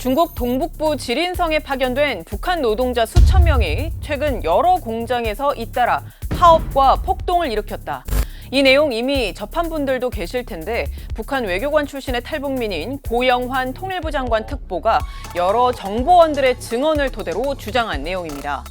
중국 동북부 지린성에 파견된 북한 노동자 수천 명이 최근 여러 공장에서 잇따라 파업과 폭동을 일으켰다. 이 내용 이미 접한 분들도 계실 텐데 북한 외교관 출신의 탈북민인 고영환 통일부 장관 특보가 여러 정보원들의 증언을 토대로 주장한 내용입니다.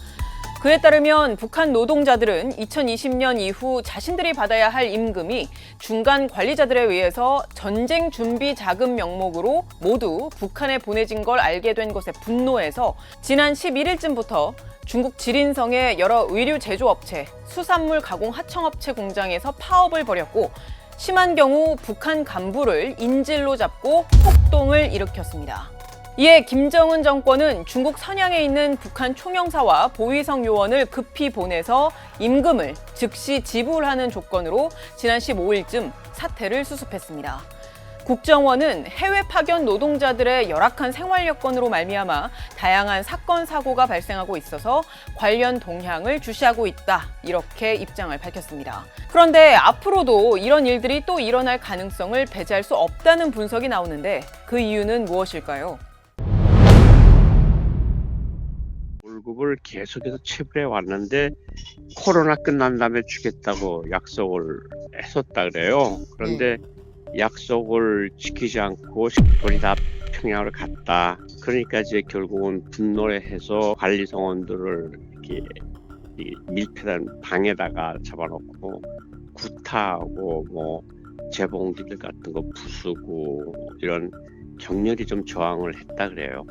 그에 따르면 북한 노동자들은 2020년 이후 자신들이 받아야 할 임금이 중간 관리자들에 의해서 전쟁 준비 자금 명목으로 모두 북한에 보내진 걸 알게 된 것에 분노해서 지난 11일쯤부터 중국 지린성의 여러 의류 제조업체, 수산물 가공 하청업체 공장에서 파업을 벌였고 심한 경우 북한 간부를 인질로 잡고 폭동을 일으켰습니다. 이에 김정은 정권은 중국 선양에 있는 북한 총영사와 보위성 요원을 급히 보내서 임금을 즉시 지불하는 조건으로 지난 15일쯤 사태를 수습했습니다. 국정원은 해외 파견 노동자들의 열악한 생활 여건으로 말미암아 다양한 사건 사고가 발생하고 있어서 관련 동향을 주시하고 있다, 이렇게 입장을 밝혔습니다. 그런데 앞으로도 이런 일들이 또 일어날 가능성을 배제할 수 없다는 분석이 나오는데 그 이유는 무엇일까요? 월급을 계속해서 체불해 왔는데 코로나 끝난 다음에 주겠다고 약속을 했었다 그래요. 그런데 약속을 지키지 않고 식권이 다 평양으로 갔다. 그러니까 이제 결국은 분노를 해서 관리성원들을 이렇게 밀폐된 방에다가 잡아놓고 구타하고 뭐 재봉기들 같은 거 부수고 이런 격렬히 좀 저항을 했다 그래요.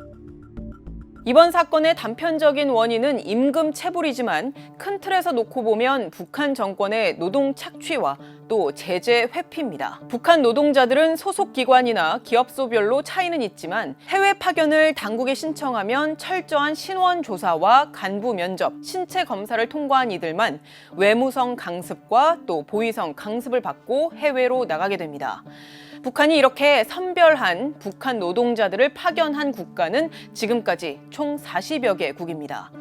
이번 사건의 단편적인 원인은 임금 체불이지만 큰 틀에서 놓고 보면 북한 정권의 노동 착취와 또 제재 회피입니다. 북한 노동자들은 소속 기관이나 기업소별로 차이는 있지만 해외 파견을 당국에 신청하면 철저한 신원 조사와 간부 면접, 신체 검사를 통과한 이들만 외무성 강습과 또 보위성 강습을 받고 해외로 나가게 됩니다. 북한이 이렇게 선별한 북한 노동자들을 파견한 국가는 지금까지 총 40여 개국입니다.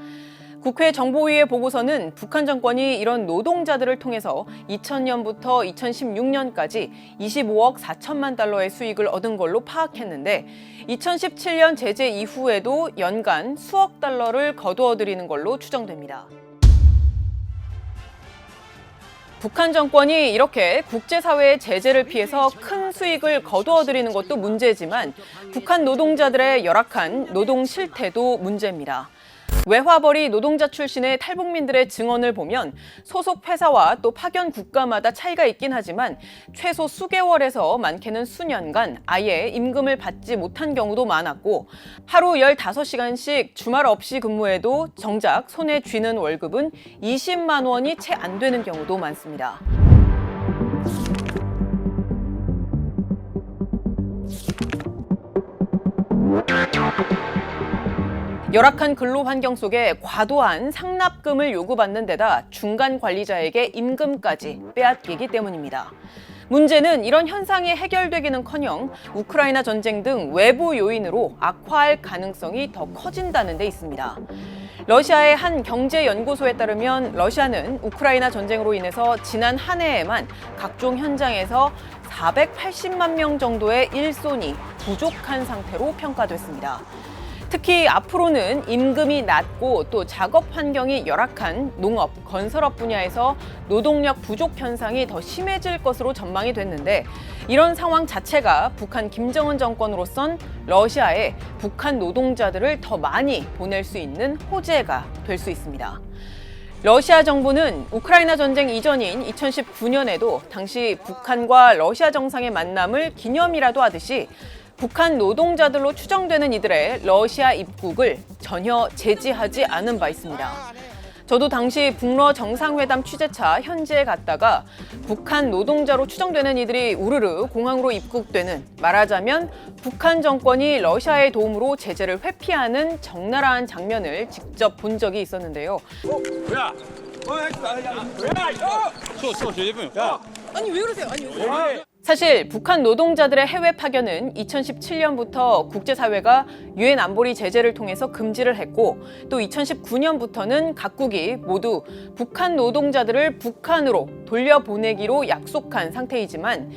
국회 정보위의 보고서는 북한 정권이 이런 노동자들을 통해서 2000년부터 2016년까지 25억 4천만 달러의 수익을 얻은 걸로 파악했는데 2017년 제재 이후에도 연간 수억 달러를 거두어들이는 걸로 추정됩니다. 북한 정권이 이렇게 국제사회의 제재를 피해서 큰 수익을 거두어들이는 것도 문제지만 북한 노동자들의 열악한 노동 실태도 문제입니다. 외화벌이 노동자 출신의 탈북민들의 증언을 보면 소속 회사와 또 파견 국가마다 차이가 있긴 하지만 최소 수개월에서 많게는 수년간 아예 임금을 받지 못한 경우도 많았고 하루 15시간씩 주말 없이 근무해도 정작 손에 쥐는 월급은 20만 원이 채 안 되는 경우도 많습니다. 열악한 근로 환경 속에 과도한 상납금을 요구받는 데다 중간 관리자에게 임금까지 빼앗기기 때문입니다. 문제는 이런 현상이 해결되기는커녕 우크라이나 전쟁 등 외부 요인으로 악화할 가능성이 더 커진다는 데 있습니다. 러시아의 한 경제연구소에 따르면 러시아는 우크라이나 전쟁으로 인해서 지난 한 해에만 각종 현장에서 480만 명 정도의 일손이 부족한 상태로 평가됐습니다. 특히 앞으로는 임금이 낮고 또 작업 환경이 열악한 농업, 건설업 분야에서 노동력 부족 현상이 더 심해질 것으로 전망이 됐는데 이런 상황 자체가 북한 김정은 정권으로선 러시아에 북한 노동자들을 더 많이 보낼 수 있는 호재가 될 수 있습니다. 러시아 정부는 우크라이나 전쟁 이전인 2019년에도 당시 북한과 러시아 정상의 만남을 기념이라도 하듯이 북한 노동자들로 추정되는 이들의 러시아 입국을 전혀 제지하지 않은 바 있습니다. 저도 당시 북러 정상회담 취재차 현지에 갔다가 북한 노동자로 추정되는 이들이 우르르 공항으로 입국되는, 말하자면 북한 정권이 러시아의 도움으로 제재를 회피하는 적나라한 장면을 직접 본 적이 있었는데요. 아니 왜 그러세요? 사실 북한 노동자들의 해외 파견은 2017년부터 국제사회가 유엔 안보리 제재를 통해서 금지를 했고 또 2019년부터는 각국이 모두 북한 노동자들을 북한으로 돌려보내기로 약속한 상태이지만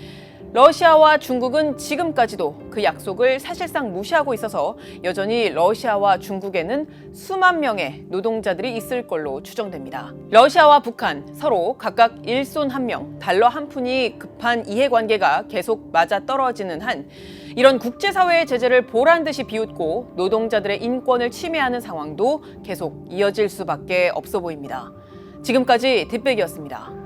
러시아와 중국은 지금까지도 그 약속을 사실상 무시하고 있어서 여전히 러시아와 중국에는 수만 명의 노동자들이 있을 걸로 추정됩니다. 러시아와 북한 서로 각각 일손 한 명, 달러 한 푼이 급한 이해관계가 계속 맞아떨어지는 한 이런 국제사회의 제재를 보란 듯이 비웃고 노동자들의 인권을 침해하는 상황도 계속 이어질 수밖에 없어 보입니다. 지금까지 뒷백이었습니다.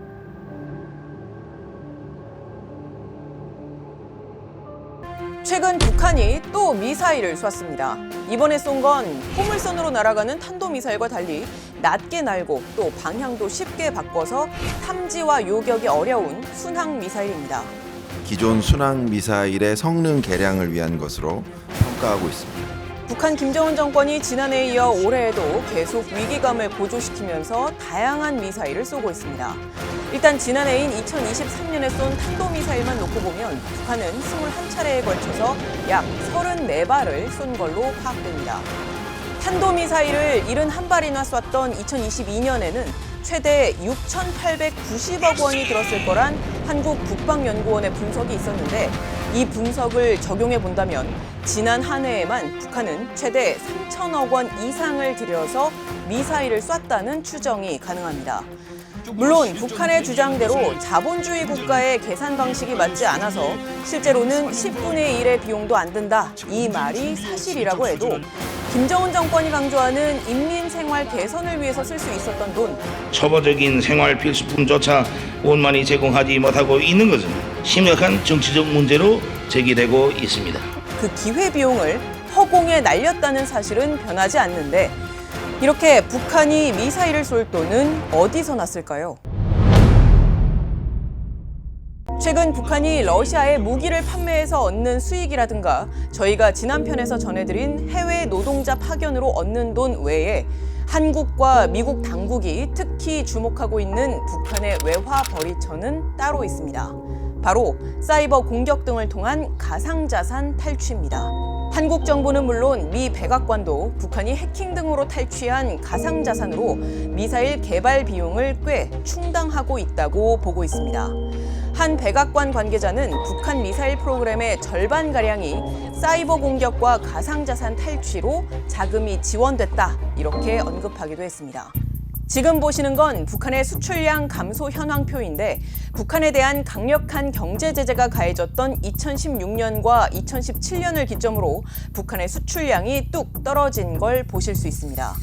최근 북한이 또 미사일을 쐈습니다. 이번에 쏜 건 포물선으로 날아가는 탄도미사일과 달리 낮게 날고 또 방향도 쉽게 바꿔서 탐지와 요격이 어려운 순항미사일입니다. 기존 순항 미사일의 성능 개량을 위한 것으로 평가하고 있습니다. 북한 김정은 정권이 지난해에 이어 올해에도 계속 위기감을 고조시키면서 다양한 미사일을 쏘고 있습니다. 일단 지난해인 2023년에 쏜 탄도미사일만 놓고 보면 북한은 21차례에 걸쳐서 약 34발을 쏜 걸로 파악됩니다. 탄도미사일을 71발이나 쐈던 2022년에는 최대 6,890억 원이 들었을 거란 한국국방연구원의 분석이 있었는데 이 분석을 적용해 본다면 지난 한 해에만 북한은 최대 3천억 원 이상을 들여서 미사일을 쐈다는 추정이 가능합니다. 물론 북한의 주장대로 자본주의 국가의 계산 방식이 맞지 않아서 실제로는 10분의 1의 비용도 안 든다. 이 말이 사실이라고 해도 김정은 정권이 강조하는 인민 생활 개선을 위해서 쓸 수 있었던 돈, 초보적인 생활 필수품조차 원만히 제공하지 못하고 있는 것은 심각한 정치적 문제로 제기되고 있습니다. 그 기회비용을 허공에 날렸다는 사실은 변하지 않는데 이렇게 북한이 미사일을 쏠 돈은 어디서 났을까요? 최근 북한이 러시아에 무기를 판매해서 얻는 수익이라든가 저희가 지난 편에서 전해드린 해외 노동자 파견으로 얻는 돈 외에 한국과 미국 당국이 특히 주목하고 있는 북한의 외화 벌이처는 따로 있습니다. 바로 사이버 공격 등을 통한 가상자산 탈취입니다. 한국 정부는 물론 미 백악관도 북한이 해킹 등으로 탈취한 가상자산으로 미사일 개발 비용을 꽤 충당하고 있다고 보고 있습니다. 한 백악관 관계자는 북한 미사일 프로그램의 절반가량이 사이버 공격과 가상자산 탈취로 자금이 지원됐다 이렇게 언급하기도 했습니다. 지금 보시는 건 북한의 수출량 감소 현황표인데 북한에 대한 강력한 경제 제재가 가해졌던 2016년과 2017년을 기점으로 북한의 수출량이 뚝 떨어진 걸 보실 수 있습니다.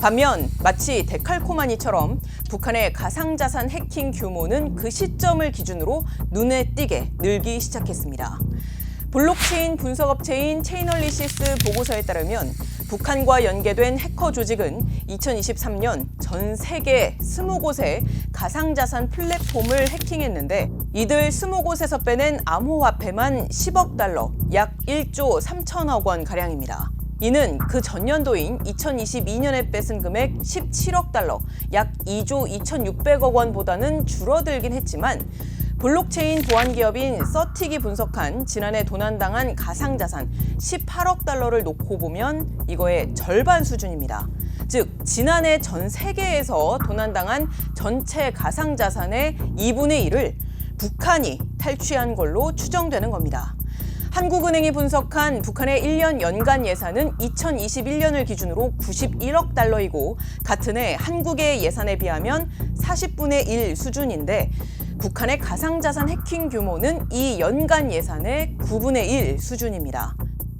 반면 마치 데칼코마니처럼 북한의 가상자산 해킹 규모는 그 시점을 기준으로 눈에 띄게 늘기 시작했습니다. 블록체인 분석업체인 체이널리시스 보고서에 따르면 북한과 연계된 해커 조직은 2023년 전 세계 20곳의 가상자산 플랫폼을 해킹했는데 이들 20곳에서 빼낸 암호화폐만 10억 달러, 약 1조 3천억 원 가량입니다. 이는 그 전년도인 2022년에 뺏은 금액 17억 달러, 약 2조 2,600억 원보다는 줄어들긴 했지만 블록체인 보안 기업인 서틱이 분석한 지난해 도난당한 가상자산 18억 달러를 놓고 보면 이거의 절반 수준입니다. 즉 지난해 전 세계에서 도난당한 전체 가상자산의 2분의 1을 북한이 탈취한 걸로 추정되는 겁니다. 한국은행이 분석한 북한의 1년 연간 예산은 2021년을 기준으로 91억 달러이고 같은 해 한국의 예산에 비하면 40분의 1 수준인데 북한의 가상자산 해킹 규모는 이 연간 예산의 9분의 1 수준입니다.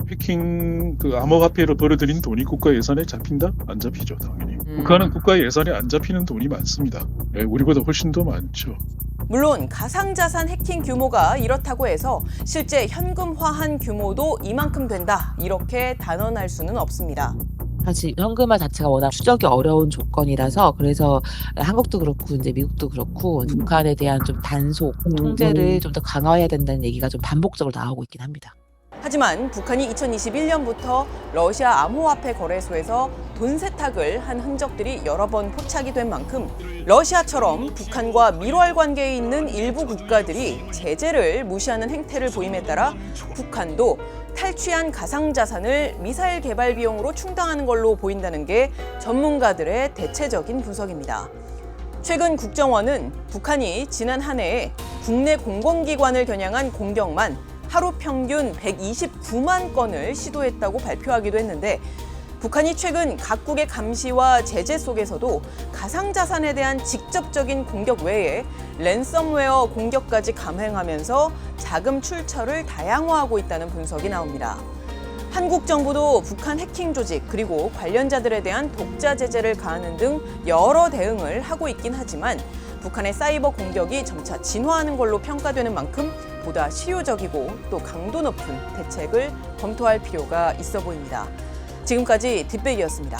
해킹 암호화폐로 벌어들인 돈이 국가 예산에 잡힌다? 안 잡히죠, 당연히. 북한은 국가 예산에 안 잡히는 돈이 많습니다. 우리보다 훨씬 더 많죠. 물론 가상자산 해킹 규모가 이렇다고 해서 실제 현금화한 규모도 이만큼 된다 이렇게 단언할 수는 없습니다. 사실 현금화 자체가 워낙 추적이 어려운 조건이라서 그래서 한국도 그렇고 이제 미국도 그렇고 북한에 대한 좀 단속, 통제를 좀 더 강화해야 된다는 얘기가 좀 반복적으로 나오고 있긴 합니다. 하지만 북한이 2021년부터 러시아 암호화폐 거래소에서 돈 세탁을 한 흔적들이 여러 번 포착이 된 만큼 러시아처럼 북한과 밀월 관계에 있는 일부 국가들이 제재를 무시하는 행태를 보임에 따라 북한도 탈취한 가상자산을 미사일 개발 비용으로 충당하는 걸로 보인다는 게 전문가들의 대체적인 분석입니다. 최근 국정원은 북한이 지난 한 해에 국내 공공기관을 겨냥한 공격만 하루 평균 129만 건을 시도했다고 발표하기도 했는데 북한이 최근 각국의 감시와 제재 속에서도 가상자산에 대한 직접적인 공격 외에 랜섬웨어 공격까지 감행하면서 자금 출처를 다양화하고 있다는 분석이 나옵니다. 한국 정부도 북한 해킹 조직 그리고 관련자들에 대한 독자 제재를 가하는 등 여러 대응을 하고 있긴 하지만 북한의 사이버 공격이 점차 진화하는 걸로 평가되는 만큼 보다 실효적이고 또 강도 높은 대책을 검토할 필요가 있어 보입니다. 지금까지 뒷배기였습니다.